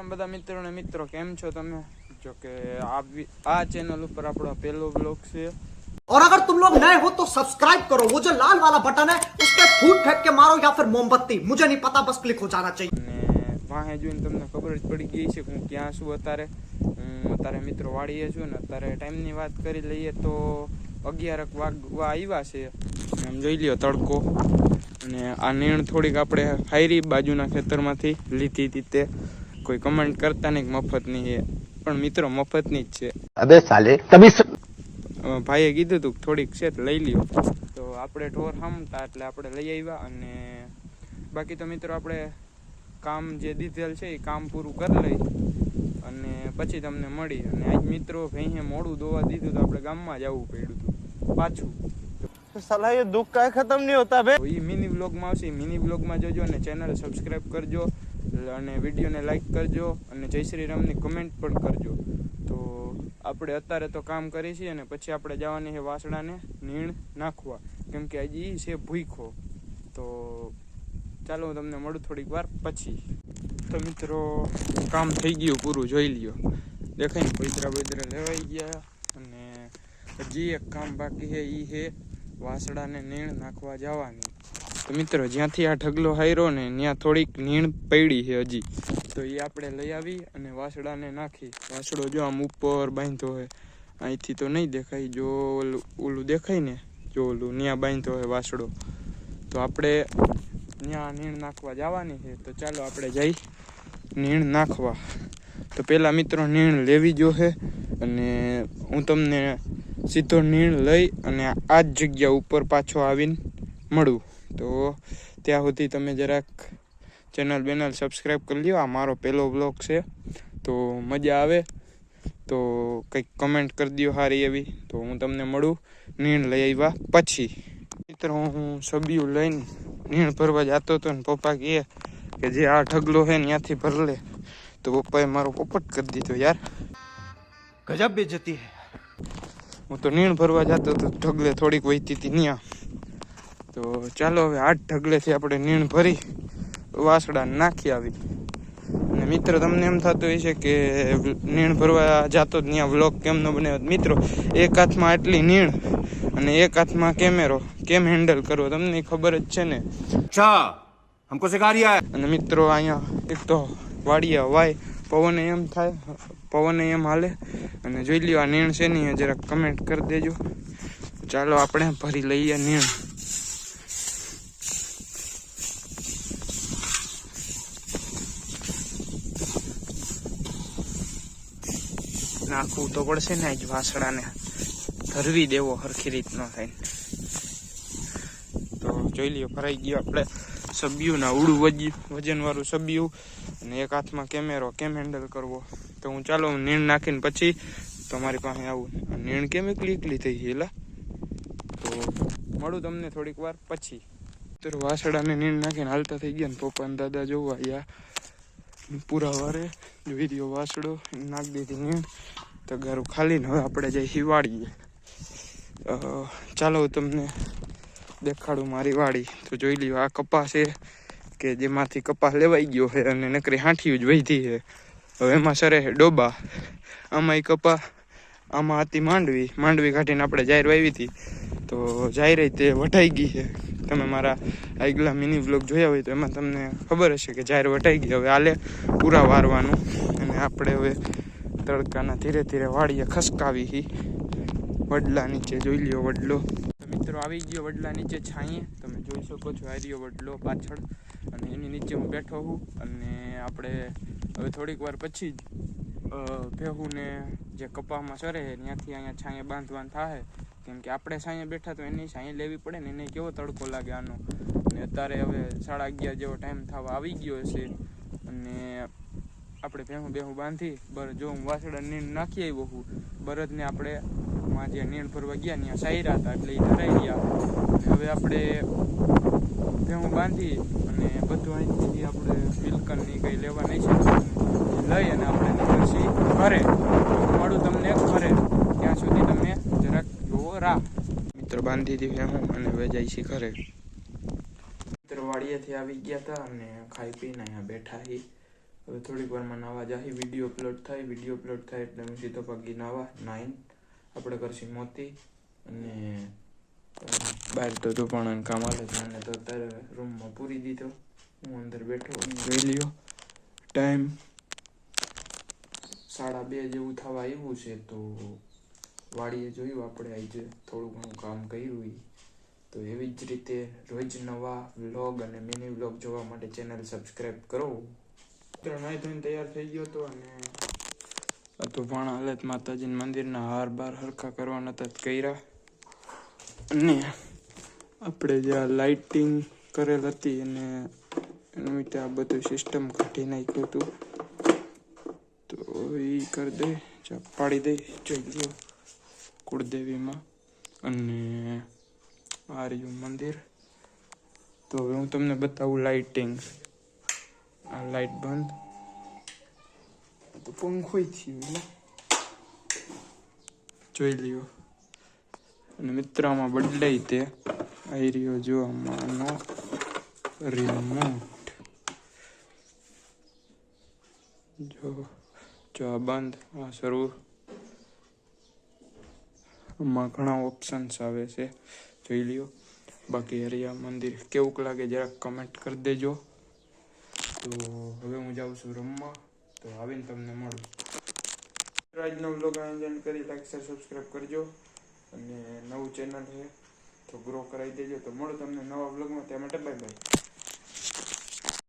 બધા મિત્રો કેમ છો તમે? જો કે આ ચેનल ऊपर આપણો પહેલો બ્લોગ છે। और अगर तुम लोग नए हो तो सब्सक्राइब करो, वो जो लाल वाला बटन है उस पे फूट फेंक के मारो या फिर मोमबत्ती, मुझे नहीं पता, बस क्लिक हो जाना चाहिए। અને વાહે જોઈને તમને ખબર જ પડી ગઈ છે કે હું ક્યાં છું અત્યારે। હું અત્યારે મિત્રો વાડીએ છું ને અત્યારે ટાઈમની વાત કરી લઈએ તો 11 વાગવા આવ્યા છે। આમ જોઈ લ્યો તડકો, અને આ નીણ થોડીક આપણે હાયરી બાજુના ખેતરમાંથી લીધી હતી। તે કોઈ કમેન્ટ કરતા નહીં મફતની છે, પણ મિત્રો મફતની જ છે। अबे साले तभी ભાઈએ કીધું હતું થોડીક છે લઈ લ્યો, તો આપણે ઢોર સામતા એટલે આપણે લઈ આવ્યા। અને બાકી તો મિત્રો આપણે કામ જે દીધેલ છે એ કામ પૂરું કરી લઈ અને પછી તમને મળી। અને આજ મિત્રો ભાઈએ મોડું દોવા દીધું તો આપણે ગામમાં જ આવવું પડ્યું હતું પાછું। साला ये दुख का खत्म नहीं होता बे। એ મિની બ્લોગમાં આવશે, મિની બ્લોગમાં જોજો અને ચેનલ સબસ્ક્રાઈબ કરજો અને વિડીયોને લાઈક કરજો અને જય શ્રી રામની કમેન્ટ પણ કરજો। તો આપણે અત્યારે તો કામ કરીએ છીએ અને પછી આપણે જવાની છે વાસણાને નીણ નાખવા, કેમ કે હજી છે ભૂખો। તો ચાલો હું તમને મળું થોડીક વાર પછી। તો મિત્રો કામ થઈ ગયું પૂરું, જોઈ લ્યો, દેખાય ને પૈતરા લેવાઈ ગયા। અને હજી એક કામ બાકી છે, એ છે વાસણાને નીણ નાખવા જવાની। તો મિત્રો જ્યાંથી આ ઢગલો હાર્યો ને ત્યાં થોડીક નીણ પડી છે હજી, તો એ આપણે લઈ આવી અને વાસણાને નાખી। વાસળો જો આમ ઉપર બાંધ્યો હોય, અહીંથી તો નહીં દેખાય, જો ઓલું દેખાય ને, જો ઓલું ત્યાં બાંધ્યો હોય વાસળો, તો આપણે ત્યાં નીણ નાખવા જવાની છે। તો ચાલો આપણે જઈ નીણ નાખવા। તો પહેલાં મિત્રો નીણ લેવી જોશે અને હું તમને સીધો નીણ લઈ અને આ જ જગ્યા ઉપર પાછો આવીને મળું। તો ત્યાં સુધી તમે જરાક ચેનલ સબસ્ક્રાઈબ કરી લ્યો, આ મારો પહેલો બ્લોગ છે, તો મજા આવે તો કંઈક કમેન્ટ કરી દો સારી એવી। તો હું તમને મળું નીણ લઈ આવ્યા પછી। મિત્રો હું સબિયું લઈને નીણ ભરવા જતો હતો ને પપ્પા કહે કે જે આ ઢગલો છે ને ત્યાંથી ભર લે, તો પપ્પાએ મારો પોપટ કરી દીધો યાર, गजब बेइज्जती है। હું તો નીણ ભરવા જતો હતો, ઢગલે થોડીક વહીતી હતી ત્યાં। તો ચાલો હવે આ ઢગલેથી આપણે નીણ ભરી વાસડા નાખી આવી। અને મિત્રો તમને એમ થતું હોય છે કે નીણ ભરવા જતો જ ત્યાં વ્લોગ કેમ ન બનાવ્યો? મિત્રો એક હાથમાં આટલી નીણ અને એક હાથમાં કેમેરો, કેમ હેન્ડલ કરવો તમને ખબર જ છે ને। अच्छा हमको सिखा रिया है। અને મિત્રો અહીંયા એક તો વાડિયા વાય પવન એમ થાય, પવન એમ હાલે। અને જોઈ લ્યો આ નીણ છે ને જરાક કમેન્ટ કરી દેજો। ચાલો આપણે ભરી લઈએ નીણ। નાખવું તો પડશે ને આજ વાસણાને, ધરવી દેવો હરખી રીત ન થાય। તો જોઈ લ્યો ભરાઈ ગયો આપણે સબિયું ના ઉડું વજન વાળું સબિયું, અને એક હાથમાં કેમેરો, કેમ હેન્ડલ કરવો। તો હું ચાલો નીણ નાખીને પછી તમારી પાસે આવું। નીણ કેમ એકલી થઈ ગઈ એલા, તો મળું તમને થોડીક વાર પછી। તો વાસણાને નીણ નાખીને હાલતા થઈ ગયા ને પપ્પા ને દાદા જોવા યા પૂરા વારે જોઈ રહ્યો વાસડો નાખી દીધી નીણ, તો ગારું ખાલી ને હવે આપણે જઈ હિવાડીએ। ચાલો તમને દેખાડું મારી વાડી। તો જોઈ લ્યો આ કપાસ છે કે જેમાંથી કપાસ લેવાઈ ગયો છે અને નકરી હાંઠિયું જ વહીતી છે। હવે એમાં સરે છે ડોબા, આમાં કપા, આમાં હતી માંડવી કાઢીને આપણે જાહેર વાવી હતી, તો જાહેર તે વઢાઈ ગઈ છે। તમે મારા આગલા મિની બ્લોગ જોયા હોય તો એમાં તમને ખબર હશે કે જાહેર વઢાઈ ગઈ। હવે આલે પૂરા વારવાનું અને આપણે હવે તડકાના ધીરે ધીરે વાડીએ ખસકાવી હી વડલા નીચે। જોઈ લ્યો વડલો, મિત્રો આવી ગયો વડલા નીચે છાંયે, તમે જોઈ શકો છો આ રહ્યો વડલો પાછળ, અને એની નીચે હું બેઠો છું। અને આપણે હવે થોડીક વાર પછી જ ભેહુંને જે કપામાં સરે ત્યાંથી અહીંયા છાંયે બાંધવાનું થાય, કેમ કે આપણે છાંયે બેઠા તો એની છાંયે લેવી પડે ને, એને કેવો તડકો લાગે આનો। અને અત્યારે હવે 11:30 જેવો ટાઈમ થવા આવી ગયો હશે, અને આપણે ભેહું બાંધી જો હું વાસડા નીણ નાખી આવ્યો છું, બળદને આપણે માં જે નીણ ભરવા ગયા ત્યાં સાયરા હતા એટલે એ ધરાઈ ગયા। અને હવે આપણે ભેહું બાંધી અને બધું અહીંથી આપણે મિલકલની કંઈ લેવા નહીં છે લઈ અને આપણે નીકળશી ઘરે। મળું તમને ઘરે, ત્યાં સુધી તમે જરાક જોવો રાહ। મિત્રો બાંધી દીધી ભેહું અને હવે જાય છે ઘરે। મિત્રો વાડીએથી આવી ગયા હતા અને ખાઈ પીને અહીંયા બેઠા હી। હવે થોડીક વારમાં નાવા જાહી. વિડીયો અપલોડ થાય એટલે હું સીધો પગી નાવા આપણે કરશી મોતી. અને બહાર તો ધોપાણાનું કામ હાલે છે. મને તો અત્યારે રૂમમાં પૂરી દીધો. હું અંદર બેઠો જોઈ લ્યો. ટાઈમ 2:30 જેવું થવા આવ્યું છે. તો વાડીએ જોયું આપણે આજે થોડું ઘણું કામ કર્યું. તો એવી જ રીતે રોજ નવા વ્લોગ અને મિની વ્લોગ જોવા માટે ચેનલ સબસ્ક્રાઈબ કરો. નાઈ ધોઈને તૈયાર થઈ ગયો હતો અને આ તો ભાણા હાલત માતાજીના મંદિરના હાર બાર હરખા કરવાના હતા કર્યા. અને આપણે જે આ લાઇટિંગ કરેલ હતી અને એનું રીતે આ બધું સિસ્ટમ કાઢી નાખ્યું હતું. તો એ કરી દે, પાડી દે, જોઈ લ્યો કુળદેવીમાં. અને આ રહ્યું મંદિર. તો હવે હું તમને બતાવું લાઇટિંગ. આ લાઇટ બંધ તો પંખો થયું જોઈ લ્યો. અને મિત્રમાં બદલાઈ તે આવી રહ્યો જો આમાંનો રિમોટ. જો આ બંધ, આ શરૂ. આમાં ઘણા ઓપ્શન્સ આવે છે જોઈ લ્યો. બાકી હરિયા મંદિર કેવું લાગે જરાક કમેન્ટ કરી દેજો. તો હવે હું જાઉં છું રમવા. તો આવીને તમને મળું. આજનો વ્લોગ એન્જોય કરી લાઈક શેર સબસ્ક્રાઈબ કરજો. અને નવું ચેનલ છે તો ગ્રો કરાવી દેજો. તો મળો તમને નવા વ્લોગમાં. ત્યાં માટે બાય બાય.